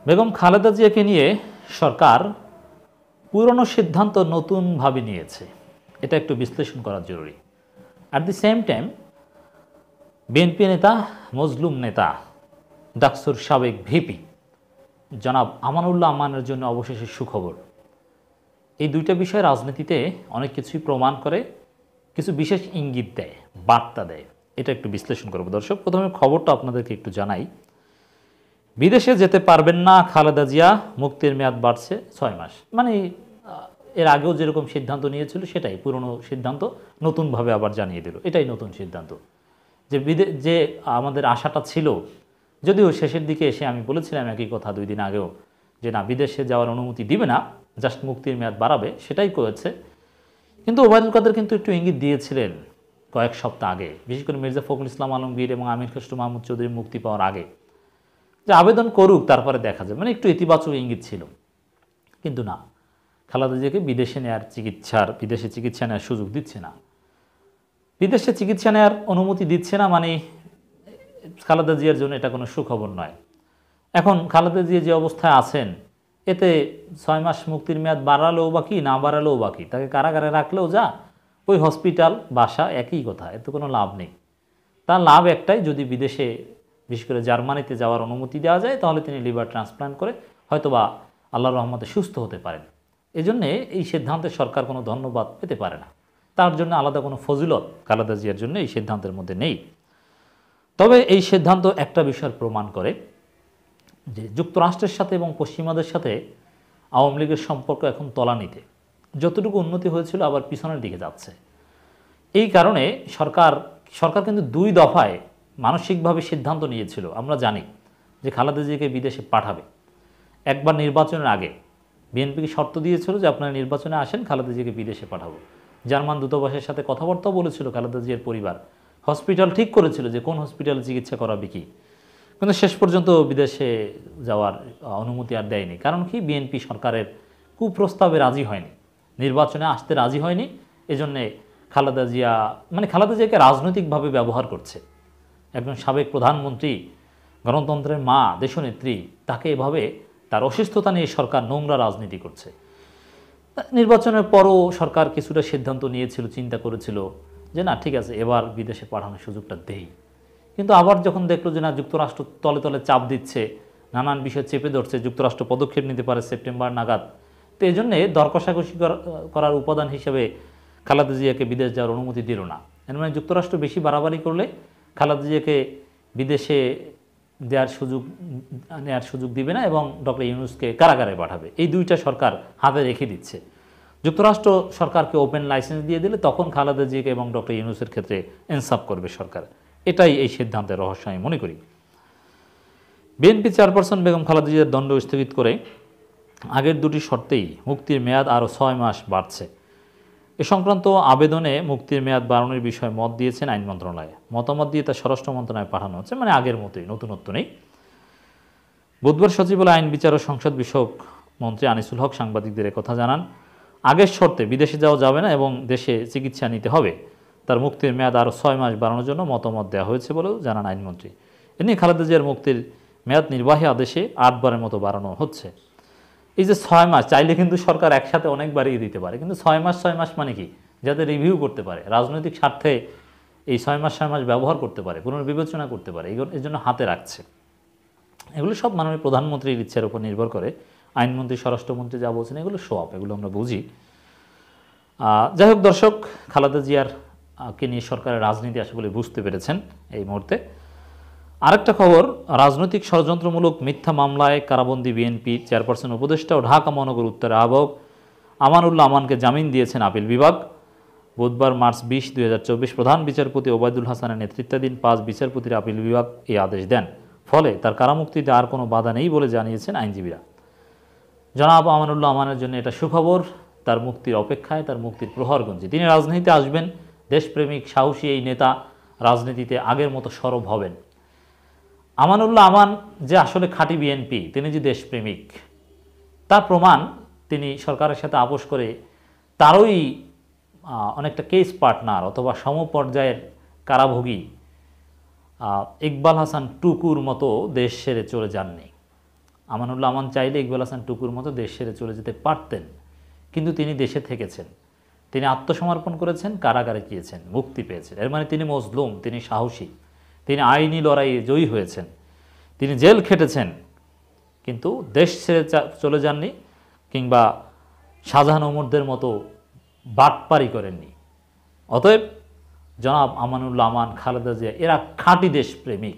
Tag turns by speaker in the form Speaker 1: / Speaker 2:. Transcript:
Speaker 1: বেগম খালেদা জিয়াকে নিয়ে সরকার পুরনো সিদ্ধান্ত নতুনভাবে নিয়েছে, এটা একটু বিশ্লেষণ করা জরুরি। At the same time BNP নেতা, মজলুম নেতা, ডাকসুর সাবেক ভিপি জনাব আমানুল্লাহ আমানের জন্য অবশেষে সুখবর। এই দুইটা বিষয় রাজনীতিতে অনেক কিছুই প্রমাণ করে, কিছু বিশেষ ইঙ্গিত দেয়, বার্তা দেয়। এটা একটু বিশ্লেষণ করব দর্শক। প্রথমে খবরটা আপনাদেরকে একটু জানাই। বিদেশে যেতে পারবেন না খালেদা জিয়া, মুক্তির মেয়াদ বাড়ছে 6 মাস। মানে এর আগেও যেরকম সিদ্ধান্ত নিয়েছিল সেটাই, পুরনো সিদ্ধান্ত নতুনভাবে আবার জানিয়ে দিল। এটাই নতুন সিদ্ধান্ত। যে আমাদের আশাটা ছিল, যদিও শেষের দিকে এসে আমি বলেছিলাম একই কথা 2 দিন আগেও, যে না, বিদেশে যাওয়ার অনুমতি দিবে না, জাস্ট মুক্তির মেয়াদ বাড়াবে, সেটাই করেছে। কিন্তু ওবায়দুল কাদের কিন্তু একটু ইঙ্গিত দিয়েছিলেন কয়েক সপ্তাহ আগে, বিশেষ করে মির্জা ফখরুল ইসলাম আলমগীর এবং আমির খসরু মাহমুদ চৌধুরী মুক্তি পাওয়ার আগে, যে আবেদন করুক তারপরে দেখা যাবে, মানে একটু ইতিবাচক ইঙ্গিত ছিল। কিন্তু না, খালেদা জিয়াকে বিদেশে চিকিৎসা নেওয়ার সুযোগ দিচ্ছে না, বিদেশে চিকিৎসা নেওয়ার অনুমতি দিচ্ছে না। মানে খালেদা জিয়ার জন্য এটা কোনো সুখবর নয়। এখন খালেদা জিয়া যে অবস্থায় আছেন, এতে 6 মাস মুক্তির মেয়াদ বাড়ালেও বাকি, না বাড়ালেও বাকি, তাকে কারাগারে রাখলেও যা, ওই হসপিটাল বাসা একই কথা, এতে কোনো লাভ নেই। তার লাভ একটাই, যদি বিদেশে বিশেষ করে জার্মানিতে যাওয়ার অনুমতি দেওয়া যায়, তাহলে তিনি লিভার ট্রান্সপ্লান্ট করে হয়তোবা আল্লাহর রহমতে সুস্থ হতে পারেন। এজন্যে এই সিদ্ধান্তে সরকার কোনো ধন্যবাদ পেতে পারে না, তার জন্য আলাদা কোনো ফজিলত খালেদা জিয়ার জন্য এই সিদ্ধান্তের মধ্যে নেই। তবে এই সিদ্ধান্ত একটা বিষয়ের প্রমাণ করে যে যুক্তরাষ্ট্রের সাথে এবং পশ্চিমাদের সাথে আওয়ামী লীগের সম্পর্ক এখন তলানিতে, যতটুকু উন্নতি হয়েছিল আবার পিছনের দিকে যাচ্ছে। এই কারণে সরকার কিন্তু 2 দফায় মানসিকভাবে সিদ্ধান্ত নিয়েছিল। আমরা জানি যে খালেদা জিয়াকে বিদেশে পাঠাবে। একবার নির্বাচনের আগে বিএনপিকে শর্ত দিয়েছিল যে আপনারা নির্বাচনে আসেন, খালেদা জিয়াকে বিদেশে পাঠাবো। জার্মান দূতাবাসের সাথে কথাবার্তাও বলেছিল খালেদা জিয়ার পরিবার, হসপিটাল ঠিক করেছিল যে কোন হসপিটালে চিকিৎসা করাবে কি। কিন্তু শেষ পর্যন্ত বিদেশে যাওয়ার অনুমতি আর দেয়নি। কারণ কি, বিএনপি সরকারের কুপ্রস্তাবে রাজি হয়নি, নির্বাচনে আসতে রাজি হয়নি। এজন্যে খালেদা জিয়াকে রাজনৈতিকভাবে ব্যবহার করছে। একজন সাবেক প্রধানমন্ত্রী, গণতন্ত্রের মা, দেশনেত্রী, তাকে এভাবে তার অসুস্থতা নিয়ে সরকার নোংরা রাজনীতি করছে। নির্বাচনের পরও সরকার কিছুটা সিদ্ধান্ত নিয়েছিল, চিন্তা করেছিল যে না, ঠিক আছে, এবার বিদেশে পাঠানোর সুযোগটা দেই। কিন্তু আবার যখন দেখলো যে না, যুক্তরাষ্ট্র তলে তলে চাপ দিচ্ছে, নানান বিষয় চেপে ধরছে, যুক্তরাষ্ট্র পদক্ষেপ নিতে পারে সেপ্টেম্বর নাগাদ, তো এই জন্যে দর কষাকষি করার উপাদান হিসেবে খালেদা জিয়াকে বিদেশ যাওয়ার অনুমতি দিল না। এর মানে যুক্তরাষ্ট্র বেশি বাড়াবাড়ি করলে খালেদা জিয়াকে বিদেশে নেওয়ার সুযোগ দিবে না এবং ডক্টর ইউনূসকে কারাগারে পাঠাবে। এই দুইটা সরকার হাতে রেখে দিচ্ছে। যুক্তরাষ্ট্র সরকারকে ওপেন লাইসেন্স দিয়ে দিলে তখন খালেদা জিয়াকে এবং ডক্টর ইউনূসের ক্ষেত্রে ইনসাফ করবে সরকার। এটাই এই সিদ্ধান্তের রহস্য আমি মনে করি। বিএনপি চেয়ারপারসন বেগম খালেদা জিয়ার দণ্ড স্থগিত করে আগের 2টি শর্তেই মুক্তির মেয়াদ আরও 6 মাস বাড়ছে। এ সংক্রান্ত আবেদনে মুক্তির মেয়াদ বাড়ানোর বিষয়ে মত দিয়েছেন আইন মন্ত্রণালয়ে। মতামত দিয়ে তা স্বরাষ্ট্র মন্ত্রণালয়ে পাঠানো হচ্ছে, মানে আগের মতোই, নতুনত্ব নেই। বুধবার সচিবালয় আইন বিচার ও সংসদ বিষয়ক মন্ত্রী আনিসুল হক সাংবাদিকদের কথা জানান, আগের শর্তে বিদেশে যাওয়া যাবে না এবং দেশে চিকিৎসা নিতে হবে। তার মুক্তির মেয়াদ আরও 6 মাস বাড়ানোর জন্য মতামত দেওয়া হয়েছে বলেও জানান আইনমন্ত্রী। এ নিয়ে খালেদা জিয়ার মুক্তির মেয়াদ নির্বাহী আদেশে 8 বারের মতো বাড়ানো হচ্ছে। এই যে 6 মাস, চাইলে কিন্তু সরকার একসাথে অনেক বাড়িয়ে দিতে পারে, কিন্তু 6 মাস মানে কি, যাতে রিভিউ করতে পারে, রাজনৈতিক স্বার্থে এই 6 মাস ব্যবহার করতে পারে, পুনর্বিবেচনা করতে পারে, এই জন্য হাতে রাখছে। এগুলো সব মাননীয় প্রধানমন্ত্রীর ইচ্ছার উপর নির্ভর করে। আইনমন্ত্রী, স্বরাষ্ট্রমন্ত্রী যা বলছেন এগুলো সোয়াব, এগুলো আমরা বুঝি। যাই হোক দর্শক, খালেদা জিয়ার কে নিয়ে সরকারের রাজনীতি আশা করি বুঝতে পেরেছেন এই মুহূর্তে। আরেকটা খবর, রাজনৈতিক ষড়যন্ত্রমূলক মিথ্যা মামলায় কারাবন্দী বিএনপি চেয়ারপারসন উপদেষ্টা ও ঢাকা মহানগর উত্তরের আহ্বায়ক আমানুল্লাহ আমানকে জামিন দিয়েছেন আপিল বিভাগ। বুধবার মার্চ 20, 2024 প্রধান বিচারপতি ওবায়দুল হাসানের নেতৃত্বাধীন 5 বিচারপতির আপিল বিভাগ এই আদেশ দেন। ফলে তার কারামুক্তিতে আর কোনো বাধা নেই বলে জানিয়েছেন আইনজীবীরা। জনাব আমানুল্লাহ আমানের জন্য এটা সুখবর। তার মুক্তির অপেক্ষায়, তার মুক্তির প্রহরগঞ্জে তিনি রাজনীতিতে আসবেন। দেশপ্রেমিক, সাহসী এই নেতা রাজনীতিতে আগের মতো সরব হবেন। আমানুল্লাহ আমান যে আসলে খাঁটি বিএনপি, তিনি যে দেশপ্রেমিক, তার প্রমাণ তিনি সরকারের সাথে আপোষ করে তারই অনেকটা কেস পার্টনার অথবা সমপর্যায়ের কারাভোগী ইকবাল হাসান টুকুর মতো দেশ ছেড়ে চলে যাননি। আমানুল্লাহ আমান চাইলে ইকবাল হাসান টুকুর মতো দেশ ছেড়ে চলে যেতে পারতেন, কিন্তু তিনি দেশে থেকেছেন, তিনি আত্মসমর্পণ করেছেন, কারাগারে গিয়েছেন, মুক্তি পেয়েছেন। এর মানে তিনি মজলুম, তিনি সাহসী, তিনি আইনি লড়াইয়ে জয়ী হয়েছেন, তিনি জেল খেটেছেন, কিন্তু দেশ ছেড়ে চলে যাননি, কিংবা শাহজাহান ওমরদের মতো বাটপারি করেননি। অতএব জনাব আমানুল্লাহ আমান, খালেদা জিয়া এরা খাঁটি দেশপ্রেমিক।